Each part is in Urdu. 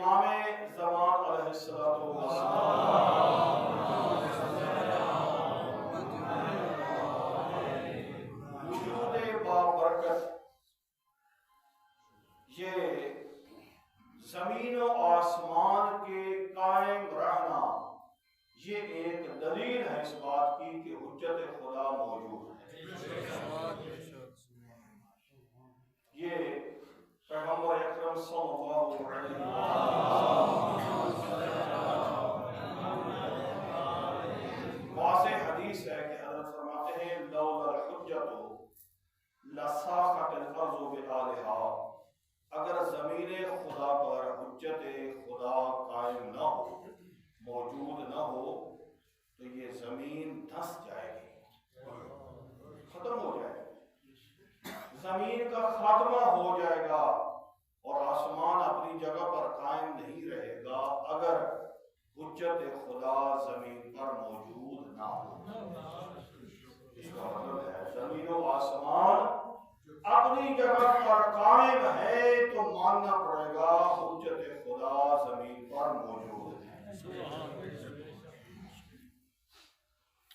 امام زمان علیہ السلام وجود بابرکت یہ زمین و آسمان کے قائم رہنا یہ ایک دلیل ہے اس بات کی کہ حجت خدا موجود ہے۔ یہ پیغمبر اکرم صلی اللہ علیہ وسلم واضح حدیث ہے کہ حضرت فرماتے ہیں لولا الحجۃ لساخت الارض بآلہا، اگر زمین خدا پر حجت خدا قائم نہ ہو، موجود نہ ہو، تو یہ زمین دھس جائے گی، ختم ہو جائے گی، زمین کا خاتمہ ہو جائے گا اور آسمان اپنی جگہ پر قائم نہیں رہے گا اگر حجت خدا زمین پر موجود نہ ہو۔ اس کا مطلب ہے زمین و آسمان اپنی جگہ پر قائم ہے تو ماننا پڑے گا حجت خدا زمین پر موجود ہے۔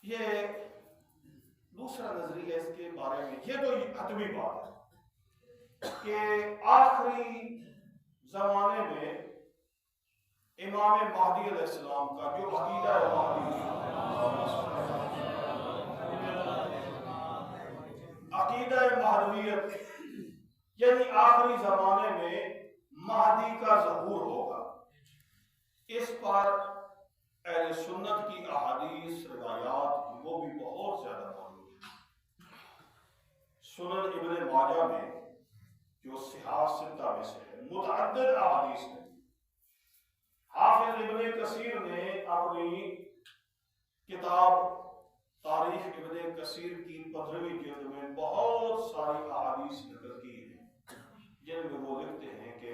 یہ دوسرا نظریہ اس کے بارے میں، یہ تو حتمی بات ہے کہ آخری زمانے میں امام مہدی علیہ السلام کا جو عقیدہ مہدویت، یعنی آخری زمانے میں مہدی کا ظہور ہوگا، اس پر اہل سنت کی احادیث روایات وہ بھی بہت زیادہ موجود ہیں۔ سنن ابن ماجہ میں جو صحاح ستہ میں سے ہے متعدد احادیث ہیں۔ حافظ ابن کثیر نے اپنی کتاب تاریخ ابن کثیر کی 15ویں جلد میں بہت ساری احادیث نقل کی ہیں جن میں وہ لکھتے ہیں کہ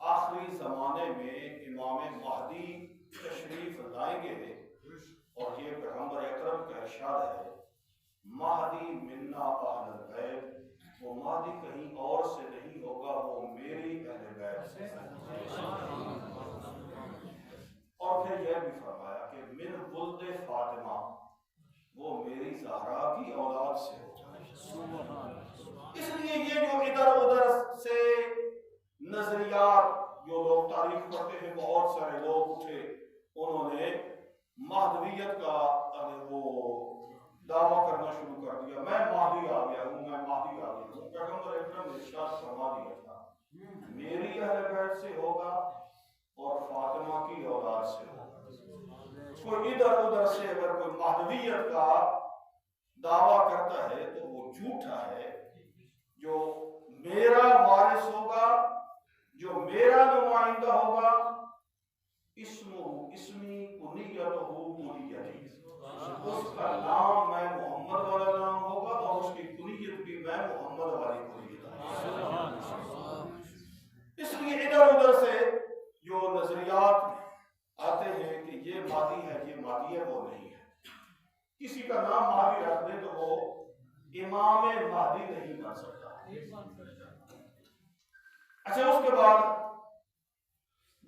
آخری زمانے میں امام مہدی تشریف لائیں گے اور یہ پیغمبر اکرم کا ارشاد ہے مہدی منا اہل البیت، وہ مہدی کہیں اور سے نہیں ہوگا، وہ میری اہل بیت سے ہے۔ اور پھر یہ بھی فرمایا کہ من ولد فاطمہ، وہ میری زہرا کی اولاد سے ہوگا۔ اس لیے یہ جو ادھر ادھر سے نظریات، جو لوگ تاریخ پڑھتے ہیں بہت سارے لوگ اٹھے، انہوں نے مہدویت کا وہ دعویٰ کرنا شروع کر دیا، میں مہدی آ گیا ہوں، میں مہدی آ گیا ہوں۔ پیغمبر اکرم نے ارشاد فرما دیا تھا میری اہل بیت سے ہوگا اور فاطمہ کی اولاد سے ہوگا۔ کوئی ادھر ادھر سے اگر کوئی مہدویت کا دعویٰ کرتا ہے تو وہ جھوٹا ہے۔ جو میرا وارث ہوگا، جو میرا نمائندہ ہوگا، اسمی کنیتہ کنیتی، اس کا نام میں محمد والا نام ہوگا اور اس کی کنیت بھی میں محمد والی کنیت ہے۔ اس لیے ادھر ادھر سے جو نظریات آتے ہیں کہ یہ مہدی ہے، یہ مہدی ہے، وہ نہیں ہے۔ کسی کا نام مہدی رکھ دے تو وہ امام مہدی نہیں بن سکتا۔ اچھا، اس کے بعد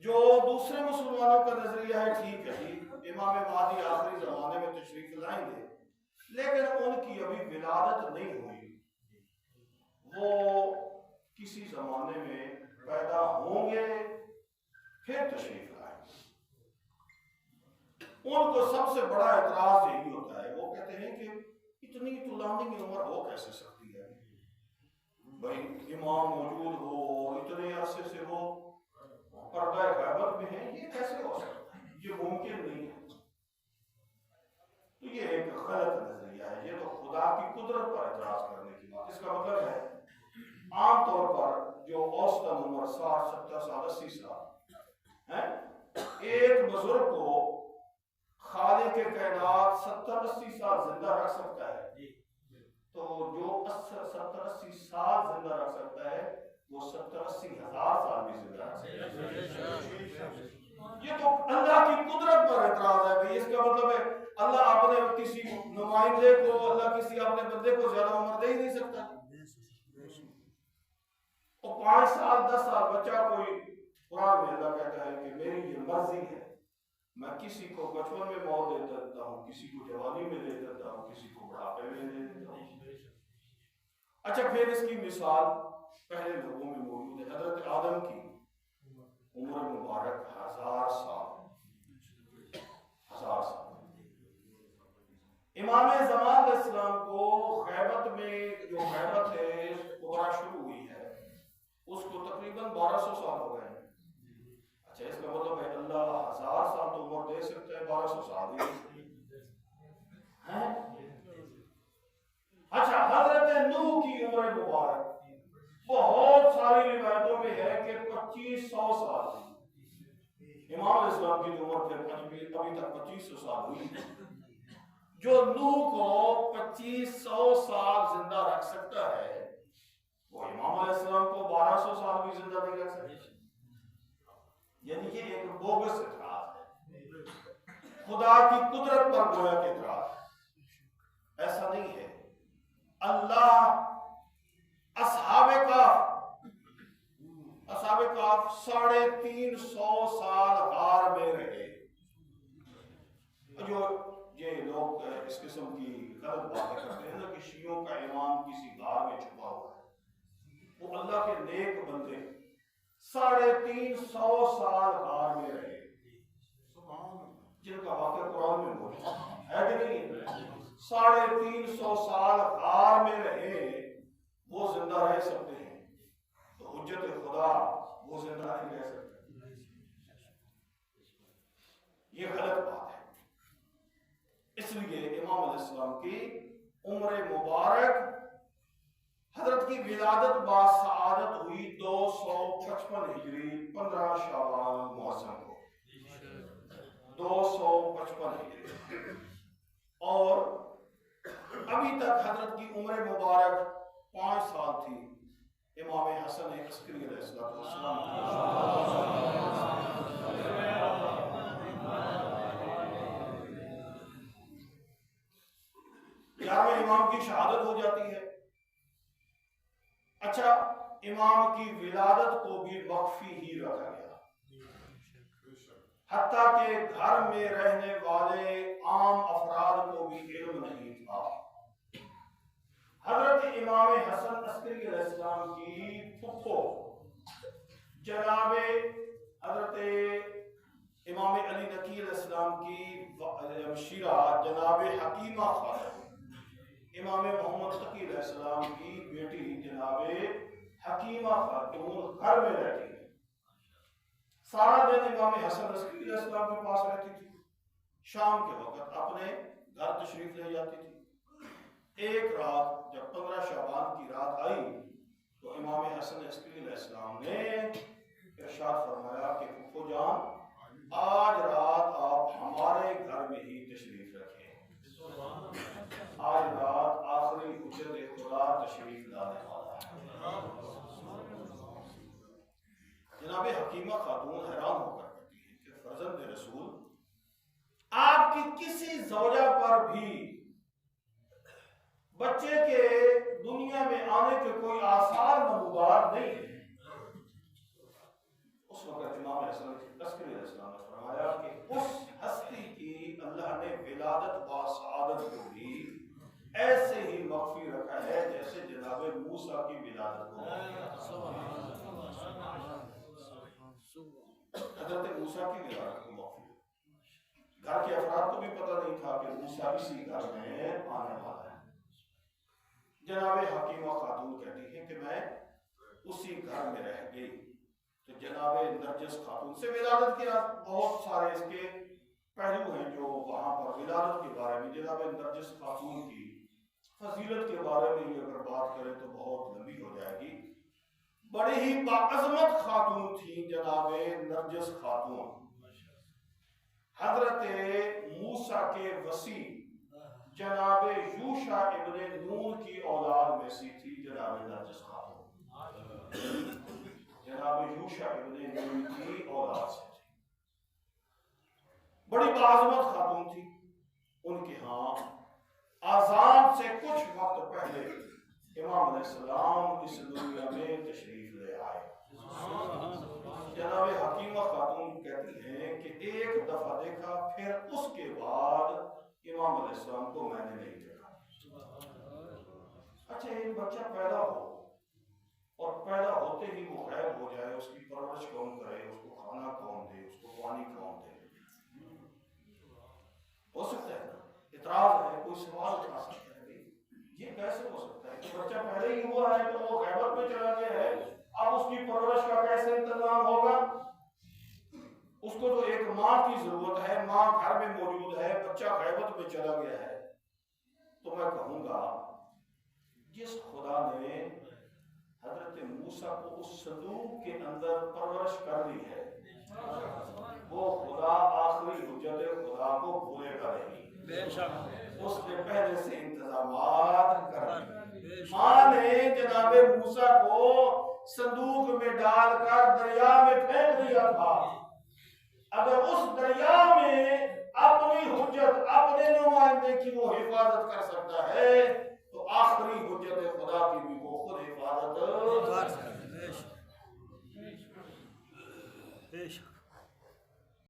جو دوسرے مسلمانوں کا نظریہ ہے، ٹھیک ہے جی امام مہدی آخری زمانے میں تشریف لائیں گے، لیکن ان کی ابھی ولادت نہیں ہوئی، وہ کسی زمانے میں پیدا ہوں گے پھر تشریف لائیں گے۔ ان کو سب سے بڑا اعتراض یہی ہوتا ہے، وہ کہتے ہیں کہ اتنی طولانی عمر ہو کیسے سکتی ہے بھائی، امام موجود ہو اور اتنے عرصے سے وہ پردہ غیبت میں ہے، یہ کیسے ہو سکتا ہے؟ یہ ممکن نہیں ہے۔ تو یہ ایک غلط نظریہ ہے، یہ تو خدا کی قدرت پر اعتراض کرنے کی بات۔ اس کا مطلب ہے عام طور پر جو اوسطاً عمر 60 70 سال 80 سال ہے، ایک بزرگ کو خالق کائنات 70 80 سال زندہ رکھ سکتا ہے، تو جو 70 80 سال زندہ رکھ سکتا ہے وہ 70 80 ہزار سال بھی زندہ رکھ سکتا ہے۔ یہ تو اللہ کی قدرت پر اعتراض ہے کہ اس کا مطلب ہے اللہ اپنے کسی نمائندے کو، اللہ کسی اپنے بندے کو زیادہ عمر دے ہی نہیں سکتا۔ اور 5 سال 10 سال بچہ کوئی قرآن میں اللہ کہتا ہے کہ میری یہ مرضی ہے، میں کسی کو بچپن میں موت دے دیتا ہوں، کسی کو جوانی میں دے دیتا ہوں، کسی کو بڑھاپے میں دے دیتا ہوں۔ اچھا پھر اس کی مثال پہلے لوگوں میں موجود ہے۔ حضرت آدم کی عمر مبارک 1000 سال، 1000 سال۔ امام زمان علیہ السلام کو غیبت میں جو غیبت ہے کبری شروع ہوئی ہے، اس کو تقریباً 1200 سال ہو گئے ہیں۔ اچھا اس کا مطلب ہے اللہ 1000 سال تو عمر دے سکتا ہے، 1200 سال دے سکتا ہے۔ اچھا حضرت نوح کی عمر مبارک بہت ساری روایتوں میں ہے کہ 2500 سال تھی۔ امام علیہ السلام کی عمر پھر ابھی تک 2500 سال ہوئی۔ جو نوح کو 2500 سال زندہ رکھ سکتا ہے، وہ امام علیہ السلام کو 1200 سال بھی زندہ نہیں رکھ سکتا۔ یعنی یہ ایک بوگس اعتراض ہے، خدا کی قدرت پر گویا کہ اعتراض ہے۔ ایسا نہیں ہے۔ اللہ اصحاب کہف 350 سال غار میں رہے۔ جو یہ لوگ اس قسم کی غلط باتیں کرتے ہیں نا کہ شیعوں کا امام کسی غار میں چھپا ہوا ہے، وہ اللہ کے نیک بندے 350 سال غار میں رہے، جن کا واقعہ قرآن میں موجود ہے کہ نہیں؟ 350 سال غار میں رہے، وہ زندہ رہ سکتے ہیں، تو حجت خدا وہ زندہ نہیں رہ سکتے۔ یہ غلط بات ہے۔ اس لیے امام علیہ السلام کی عمر مبارک حضرت کی ولادت باسعادت ہوئی 255 ہجری 15 شعبان محرم کو، 255 ہجری، اور ابھی تک حضرت کی عمر مبارک 5 سال تھی۔ امام حسن عسکری علیہ السلام 11ویں امام کی شہادت ہو جاتی ہے۔ اچھا امام کی ولادت کو بھی مخفی ہی رکھا گیا، حتیٰ کہ گھر میں رہنے والے عام افراد کو بھی علم نہیں تھا۔ حضرت امام حسن عسکری علیہ السلام کی پھپھو جناب حضرت امام علی نقی علیہ السلام کی ہمشیرہ جناب حکیمہ خاتون، امام محمد تقی علیہ السلام کی بیٹی جناب حکیمہ خاتون گھر میں رہتی ہے۔ سارا دن امام حسن عسکری علیہ السلام کے پاس رہتی تھی، شام کے وقت اپنے گھر تشریف لے جاتی تھی۔ ایک رات جب 15 شعبان کی رات آئی تو امام حسن عسکری علیہ السلام نے ارشاد فرمایا کہ پھپھو جان آج رات آپ ہمارے گھر میں ہی تشریف رکھیں، آج رات آخری حجت خدا تشریف لانے والا ہے۔ جناب حکیمہ خاتون حیران ہو کر کہتی ہے کہ فرزند رسول آپ کی کسی زوجہ پر بھی بچے کے دنیا میں آنے کے کوئی آثار نمودار نہیں ہے۔ اس وقت امام حسن عسکری علیہ السلام نے فرمایا کہ اس ہستی کی اللہ نے ولادت باسعادت کو بھی ایسے ہی مخفی رکھا ہے جیسے جناب موسیٰ کی ولادت کو۔ حضرت موسیٰ کی ولادت کو مخفی، گھر کے افراد کو بھی پتہ نہیں تھا کہ موسیٰ اسی گھر میں آنے والا ہے۔ جناب حکیمہ خاتون کہتی ہے کہ میں اسی گھر میں رہ گئی، تو جناب نرجس خاتون سے ولادت کے بہت سارے اس کے پہلو ہیں جو وہاں پر ولادت کے بارے میں جناب نرجس خاتون کی فضیلت کے بارے میں یہ اگر بات کریں تو بہت لمبی ہو جائے گی۔ بڑی ہی باعظمت خاتون تھی جناب نرجس خاتون، حضرت موسیٰ کے وصی جناب یوشع ابن نون کی اولاد میں سے تھی جناب نرجس خاتون، جناب یوشع ابن نون کی اولاد سے تھی، بڑی باعظمت خاتون تھی۔ ان کے ہاں آذان سے کچھ وقت پہلے امام علیہ السلام اس دنیا میں تشریف لے آئے۔ جناب حکیمہ خاتون کہتی ہیں کہ ایک دفعہ دیکھا، پھر اس کے بعد امام علیہ السلام کو میں نے نہیں دیکھا۔ اچھا ایک بچہ پیدا ہو اور پیدا ہوتے ہی وہ غائب ہو جائے، اس کی پرورش کون کرے، اس کو کھانا کون دے، اس کو پانی کون دے؟ ہو سکتا ہے نا، اعتراض ہے، کوئی سوال اٹھا سکتا ہے یہ کیسے ہو سکتا ہے کہ بچہ پہلے ہی ہوا ہے تو وہ غیبت میں چلا گیا ہے، اب اس کی پرورش کا کیسے انتظام ہوگا؟ اس کو تو ایک ماں کی ضرورت ہے، ماں گھر میں موجود ہے، بچہ غیبت میں چلا گیا ہے۔ تو میں کہوں گا جس خدا نے حضرت موسیٰ کو اس صندوق کے اندر پرورش کر دی ہے، وہ خدا آخری حجت خدا کو بھولے گا نہیں۔ اس نے پہلے سے انتظامات کر دی۔ ماں نے جناب موسیٰ کو صندوق میں ڈال کر دریا میں پھینک دیا تھا، اگر اس دریا میں اپنی حجت، اپنے نمائندے کی وہ حفاظت کر سکتا ہے